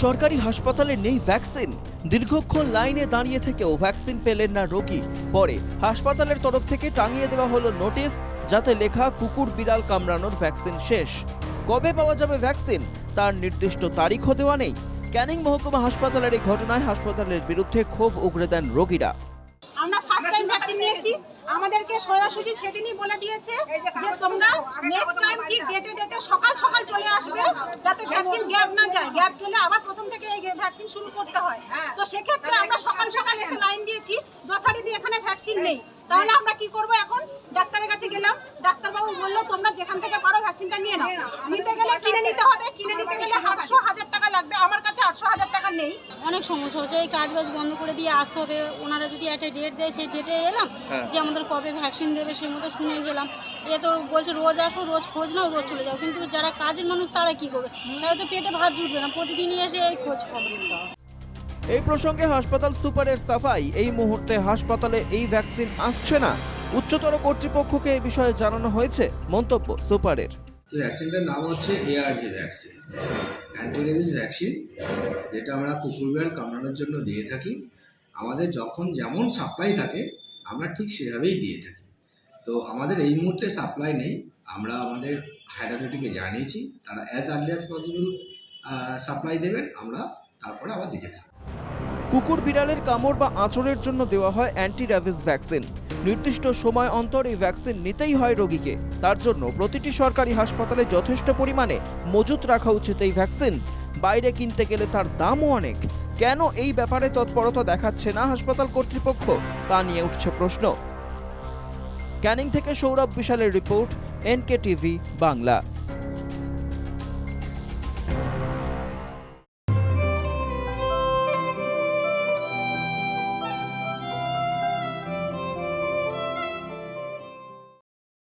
সরকারি হাসপাতালে নেই ভ্যাকসিন। দীর্ঘক্ষণ লাইনে দাঁড়িয়ে থেকেও ভ্যাকসিন পেলেন না রোগী। পরে হাসপাতালের তরফ থেকে টাঙিয়ে দেওয়া হলো নোটিশ, যাতে লেখা কুকুর বিড়াল কামড়ানোর ভ্যাকসিন শেষ। কবে পাওয়া যাবে ভ্যাকসিন তার নির্দিষ্ট তারিখও দেওয়া নেই। ক্যানিং মহকুমা হাসপাতালের এই ঘটনায় হাসপাতালের বিরুদ্ধে ক্ষোভ উগরে দেন রোগীরা। আমরা ফার্স্ট টাইম ভ্যাকসিন নিয়েছি, আমাদেরকে সোজাসুজি সেদিনই বলে দিয়েছে যে তোমরা নেক্সট টাইম কি ডেটে সকাল সকাল চলে আসবে, যাতে ভ্যাকসিন গ্যাপ না যায়। গ্যাপ গেলে আবার প্রথম থেকে এই ভ্যাকসিন শুরু করতে হয়। তো সেক্ষেত্রে আমরা সকাল সকাল এসে লাইন দিয়েছি, যথারীতি এখানে ভ্যাকসিন নেই। তাহলে আমরা কি করব? এখন ডাক্তারের কাছে গেলাম, ডাক্তারবাবু বললো তোমরা যেখান থেকে পারো ভ্যাকসিনটা নিয়ে নাও। নিতে গেলে কিনে নিতে হবে, কিনে নিতে গেলে 800,000 টাকা লাগবে। আমার কাছে 800,000 টাকা নেই। অনেক সমস্যা হচ্ছে, এই কাজ বাজ বন্ধ করে দিয়ে আসতে হবে। ওনারা যদি একটা ডেট দেয় সেই ডেটে এলাম, যে আমাদের কবে ভ্যাকসিন দেবে সেই মতো শুনে গেলাম। এ তো বলছে রোজ আসো, রোজ খোঁজ নাও, রোজ চলে যাও। কিন্তু যারা কাজের মানুষ তারা কি করবে? তাই তো পেটে ভাত জুটবে না, প্রতিদিনই এসে এই খোঁজ খবর নিতে হবে। এই প্রসঙ্গে হাসপাতাল সুপারের সাফাই, এই মুহূর্তে হাসপাতালে এই ভ্যাকসিন আসছে না। উচ্চতর কর্তৃপক্ষকে এই বিষয়ে জানানো হয়েছে। মন্তব্য সুপারের। ভ্যাকসিনটার নাম হচ্ছে ARV ভ্যাকসিন, অ্যান্টিরেবিস ভ্যাকসিন, যেটা আমরা কুকুর বিড়াল কামড়ানোর জন্য দিয়ে থাকি। আমাদের যখন যেমন সাপ্লাই থাকে আমরা ঠিক সেভাবেই দিয়ে থাকি। তো আমাদের এই মুহূর্তে সাপ্লাই নেই। আমরা আমাদের হায়ার অথরিটিকে জানিয়েছি, তারা as early as possible supply দেবেন, আমরা তারপরে আবার দিতে থাকবো। কুকুর বিড়ালের কামড় বা আঁচড়ের জন্য দেওয়া হয় অ্যান্টি র্যাবিস ভ্যাকসিন। নির্দিষ্ট সময় অন্তর এই ভ্যাকসিন নিতেই হয় রোগীকে। তার জন্য প্রতিটি সরকারি হাসপাতালে যথেষ্ট পরিমাণে মজুত রাখা উচিত এই ভ্যাকসিন। বাইরে কিনতে গেলে তার দামও অনেক। কেন এই ব্যাপারে তৎপরতা দেখাচ্ছে না হাসপাতাল কর্তৃপক্ষ, তা নিয়ে উঠছে প্রশ্ন। ক্যানিং থেকে সৌরভ বিশালের রিপোর্ট, NKTV বাংলা।